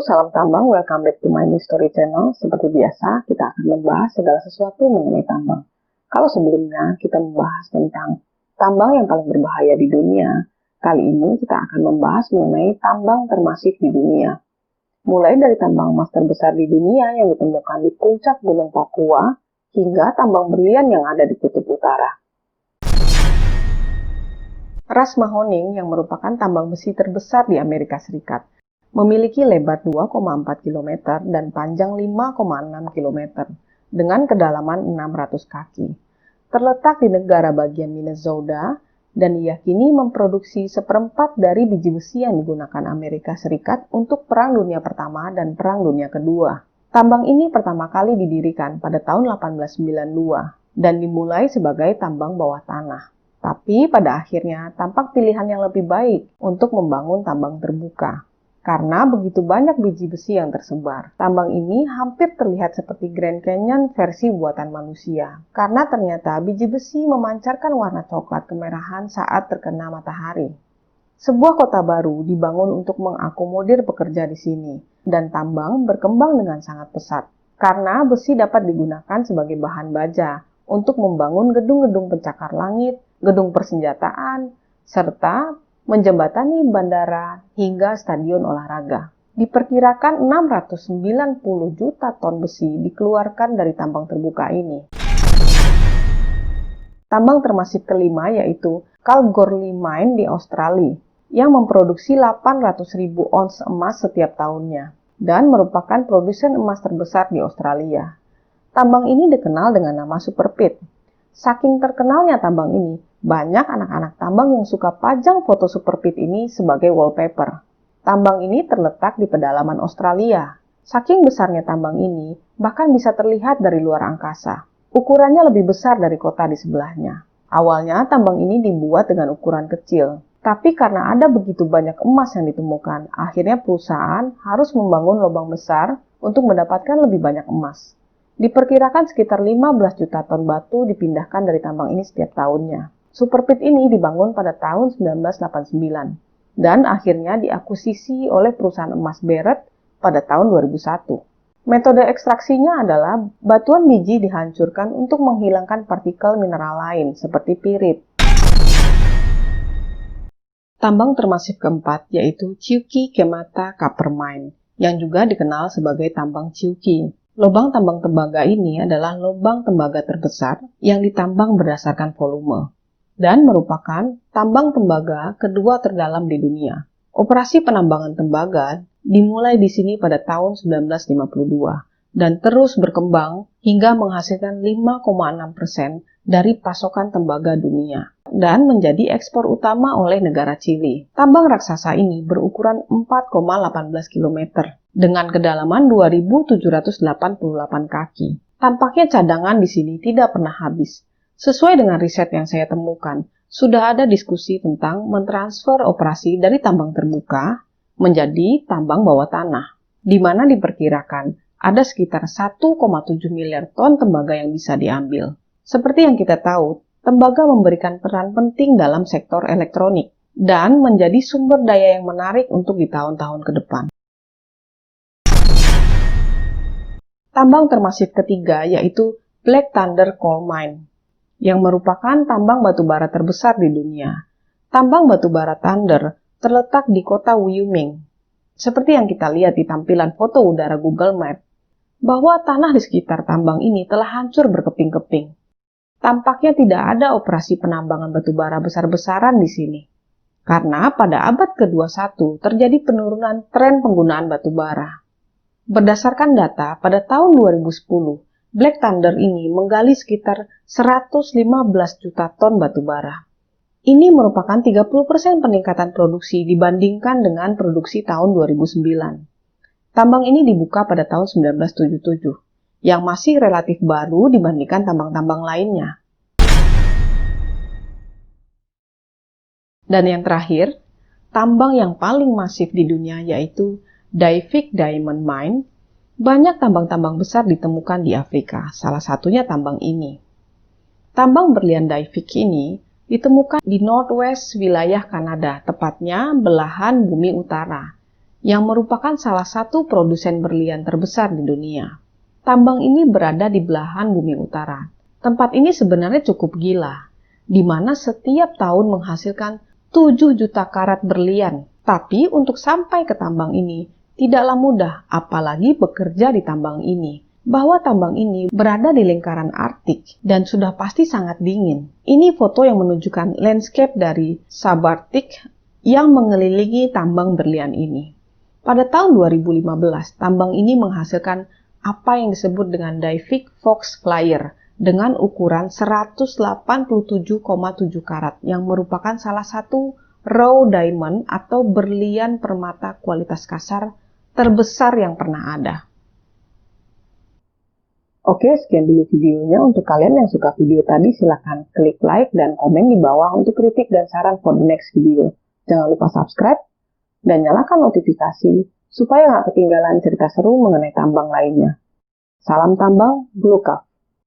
salam tambang, welcome back to my new story channel. Seperti biasa, kita akan membahas segala sesuatu mengenai tambang. Kalau sebelumnya kita membahas tentang tambang yang paling berbahaya di dunia, kali ini kita akan membahas mengenai tambang termasif di dunia. Mulai dari tambang emas terbesar di dunia yang ditemukan di puncak Gunung Papua, hingga tambang berlian yang ada di Kutub Utara. Ras Mahoning yang merupakan tambang besi terbesar di Amerika Serikat, memiliki lebar 2,4 km dan panjang 5,6 km dengan kedalaman 600 kaki. Terletak di negara bagian Minnesota dan diyakini memproduksi seperempat dari biji besi yang digunakan Amerika Serikat untuk Perang Dunia Pertama dan Perang Dunia Kedua. Tambang ini pertama kali didirikan pada tahun 1892 dan dimulai sebagai tambang bawah tanah. Tapi pada akhirnya tampak pilihan yang lebih baik untuk membangun tambang terbuka. Karena begitu banyak biji besi yang tersebar, tambang ini hampir terlihat seperti Grand Canyon versi buatan manusia. Karena ternyata biji besi memancarkan warna coklat kemerahan saat terkena matahari. Sebuah kota baru dibangun untuk mengakomodir pekerja di sini, dan tambang berkembang dengan sangat pesat. Karena besi dapat digunakan sebagai bahan baja untuk membangun gedung-gedung pencakar langit, gedung persenjataan, serta menjembatani bandara hingga stadion olahraga. Diperkirakan 690 juta ton besi dikeluarkan dari tambang terbuka ini. Tambang termasif kelima yaitu Kalgoorlie Mine di Australia yang memproduksi 800.000 ons emas setiap tahunnya dan merupakan produsen emas terbesar di Australia. Tambang ini dikenal dengan nama Super Pit. Saking terkenalnya tambang ini, banyak anak-anak tambang yang suka pajang foto Super Pit ini sebagai wallpaper. Tambang ini terletak di pedalaman Australia. Saking besarnya tambang ini, bahkan bisa terlihat dari luar angkasa. Ukurannya lebih besar dari kota di sebelahnya. Awalnya tambang ini dibuat dengan ukuran kecil. Tapi karena ada begitu banyak emas yang ditemukan, akhirnya perusahaan harus membangun lubang besar untuk mendapatkan lebih banyak emas. Diperkirakan sekitar 15 juta ton batu dipindahkan dari tambang ini setiap tahunnya. Super Pit ini dibangun pada tahun 1989 dan akhirnya diakuisisi oleh perusahaan emas Barrick pada tahun 2001. Metode ekstraksinya adalah batuan biji dihancurkan untuk menghilangkan partikel mineral lain seperti pirit. Tambang termasif keempat yaitu Chuquicamata Copper Mine yang juga dikenal sebagai tambang Chuqui. Lubang tambang tembaga ini adalah lubang tembaga terbesar yang ditambang berdasarkan volume dan merupakan tambang tembaga kedua terdalam di dunia. Operasi penambangan tembaga dimulai di sini pada tahun 1952 dan terus berkembang hingga menghasilkan 5,6% dari pasokan tembaga dunia dan menjadi ekspor utama oleh negara Chili. Tambang raksasa ini berukuran 4,18 km dengan kedalaman 2.788 kaki. Tampaknya cadangan di sini tidak pernah habis. Sesuai dengan riset yang saya temukan, sudah ada diskusi tentang mentransfer operasi dari tambang terbuka menjadi tambang bawah tanah, di mana diperkirakan ada sekitar 1,7 miliar ton tembaga yang bisa diambil. Seperti yang kita tahu, tembaga memberikan peran penting dalam sektor elektronik dan menjadi sumber daya yang menarik untuk di tahun-tahun ke depan. Tambang termasif ketiga yaitu Black Thunder Coal Mine, yang merupakan tambang batubara terbesar di dunia. Tambang batubara Thunder terletak di kota Wyoming. Seperti yang kita lihat di tampilan foto udara Google Maps, bahwa tanah di sekitar tambang ini telah hancur berkeping-keping. Tampaknya tidak ada operasi penambangan batubara besar-besaran di sini. Karena pada abad ke-21 terjadi penurunan tren penggunaan batubara. Berdasarkan data, pada tahun 2010, Black Thunder ini menggali sekitar 115 juta ton batubara. Ini merupakan 30% peningkatan produksi dibandingkan dengan produksi tahun 2009. Tambang ini dibuka pada tahun 1977, yang masih relatif baru dibandingkan tambang-tambang lainnya. Dan yang terakhir, tambang yang paling masif di dunia yaitu Daifik Diamond Mine. Banyak tambang-tambang besar ditemukan di Afrika, salah satunya tambang ini. Tambang berlian Daifik ini ditemukan di Northwest wilayah Kanada, tepatnya belahan bumi utara, yang merupakan salah satu produsen berlian terbesar di dunia. Tambang ini berada di belahan bumi utara. Tempat ini sebenarnya cukup gila, di mana setiap tahun menghasilkan 7 juta karat berlian. Tapi untuk sampai ke tambang ini, tidaklah mudah, apalagi bekerja di tambang ini. Bahwa tambang ini berada di lingkaran Arktik dan sudah pasti sangat dingin. Ini foto yang menunjukkan landscape dari subarctic yang mengelilingi tambang berlian ini. Pada tahun 2015, tambang ini menghasilkan apa yang disebut dengan Diavik Fox Flyer dengan ukuran 187,7 karat yang merupakan salah satu raw diamond atau berlian permata kualitas kasar terbesar yang pernah ada. Oke, sekian dulu videonya. Untuk kalian yang suka video tadi, silahkan klik like dan komen di bawah untuk kritik dan saran for the next video. Jangan lupa subscribe dan nyalakan notifikasi supaya nggak ketinggalan cerita seru mengenai tambang lainnya. Salam tambang, Blue Cup.